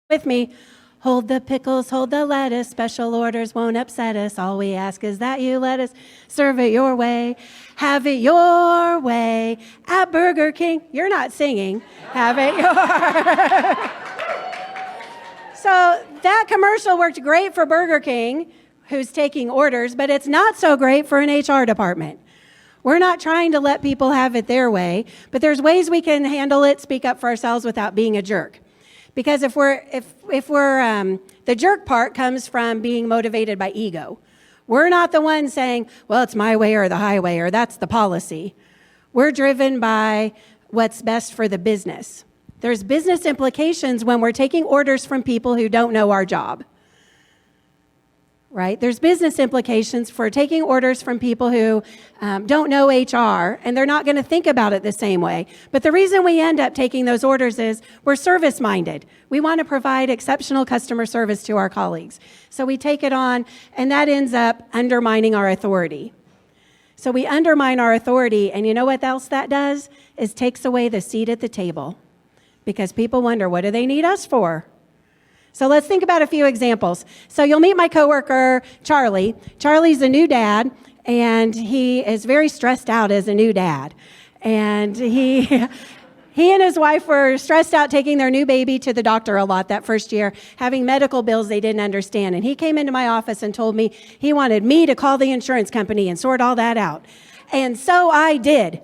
with me. Hold the pickles, hold the lettuce, special orders won't upset us. All we ask is that you let us serve it your way. Have it your way at Burger King. You're not singing. Have it your So that commercial worked great for Burger King, who's taking orders, but it's not so great for an HR department. We're not trying to let people have it their way, but there's ways we can handle it, speak up for ourselves without being a jerk. Because if we're the jerk part comes from being motivated by ego. We're not the ones saying, well, it's my way or the highway, or that's the policy. We're driven by what's best for the business. There's business implications when we're taking orders from people who don't know our job. Right? There's business implications for taking orders from people who don't know HR, and they're not going to think about it the same way. But the reason we end up taking those orders is we're service-minded. We want to provide exceptional customer service to our colleagues. So we take it on, and that ends up undermining our authority. So we undermine our authority, and you know what else that does? Is takes away the seat at the table. Because people wonder, what do they need us for? So let's think about a few examples. So you'll meet my coworker, Charlie. Charlie's a new dad, and he is very stressed out as a new dad. And he and his wife were stressed out taking their new baby to the doctor a lot that first year, having medical bills they didn't understand. And he came into my office and told me he wanted me to call the insurance company and sort all that out. And so I did.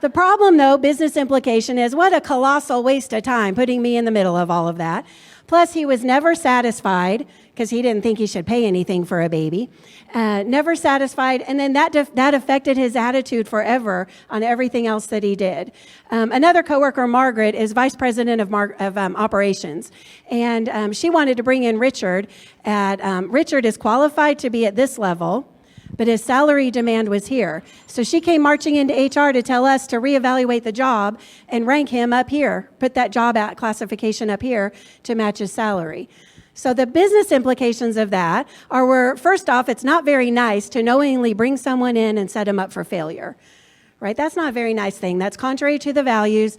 The problem, though, business implication is what a colossal waste of time putting me in the middle of all of that. Plus, he was never satisfied because he didn't think he should pay anything for a baby. Never satisfied, and then that affected his attitude forever on everything else that he did. Another coworker, Margaret, is vice president of operations, and she wanted to bring in Richard. Richard is qualified to be at this level, but his salary demand was here. So she came marching into HR to tell us to reevaluate the job and rank him up here, put that job at classification up here to match his salary. So the business implications of that are, first off, it's not very nice to knowingly bring someone in and set them up for failure. Right? That's not a very nice thing. That's contrary to the values.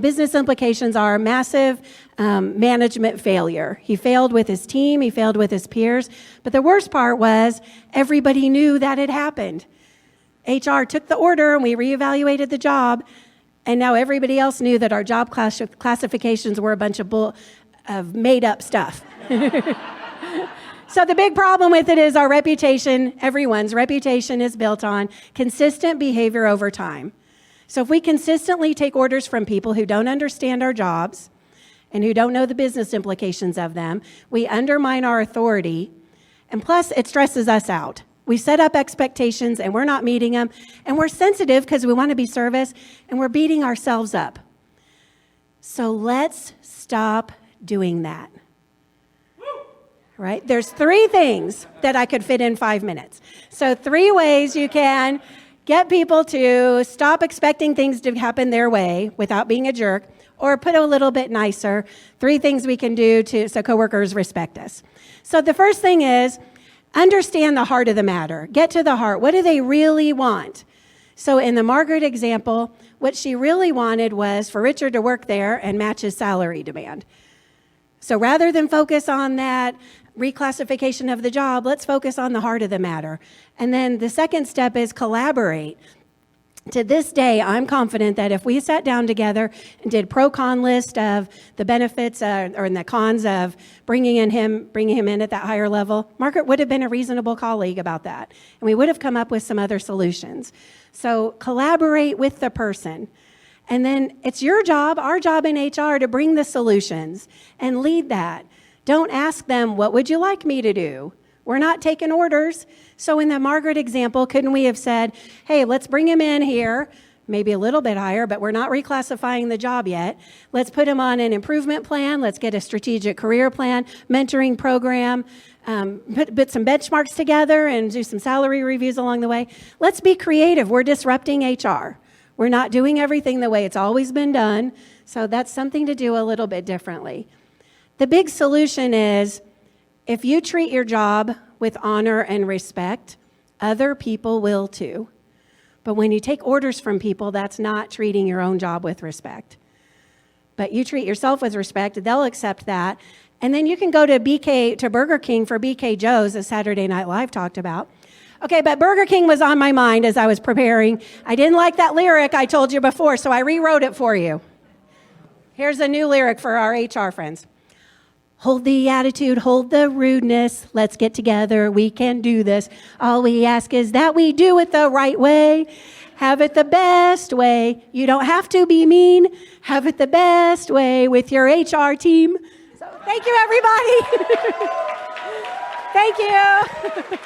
Business implications are massive management failure. He failed with his team. He failed with his peers. But the worst part was everybody knew that had happened. HR took the order and we reevaluated the job. And now everybody else knew that our job classifications were a bunch of made up stuff. So the big problem with it is our reputation, everyone's reputation is built on consistent behavior over time. So if we consistently take orders from people who don't understand our jobs and who don't know the business implications of them, we undermine our authority, and plus it stresses us out. We set up expectations and we're not meeting them, and we're sensitive because we want to be service, and we're beating ourselves up. So let's stop doing that. Right? There's 3 things that I could fit in 5 minutes. So 3 ways you can get people to stop expecting things to happen their way without being a jerk, or put it a little bit nicer, 3 things we can do so coworkers respect us. So the first thing is understand the heart of the matter. Get to the heart. What do they really want? So in the Margaret example, what she really wanted was for Richard to work there and match his salary demand. So rather than focus on that reclassification of the job, let's focus on the heart of the matter. And then the second step is collaborate. To this day, I'm confident that if we sat down together and did pro-con list of the benefits or the cons of bringing him in at that higher level, Margaret would have been a reasonable colleague about that. And we would have come up with some other solutions. So collaborate with the person. And then it's your job, our job in HR, to bring the solutions and lead that. Don't ask them, what would you like me to do? We're not taking orders. So in the Margaret example, couldn't we have said, hey, let's bring him in here, maybe a little bit higher, but we're not reclassifying the job yet. Let's put him on an improvement plan. Let's get a strategic career plan, mentoring program, put some benchmarks together and do some salary reviews along the way. Let's be creative. We're disrupting HR. We're not doing everything the way it's always been done, so that's something to do a little bit differently. The big solution is, if you treat your job with honor and respect, other people will too. But when you take orders from people, that's not treating your own job with respect. but you treat yourself with respect, they'll accept that. And then you can go to Burger King for BK Joe's, as Saturday Night Live talked about. Okay, but Burger King was on my mind as I was preparing. I didn't like that lyric I told you before, so I rewrote it for you. Here's a new lyric for our HR friends. Hold the attitude, hold the rudeness. Let's get together, we can do this. All we ask is that we do it the right way. Have it the best way. You don't have to be mean. Have it the best way with your HR team. So thank you, everybody. Thank you.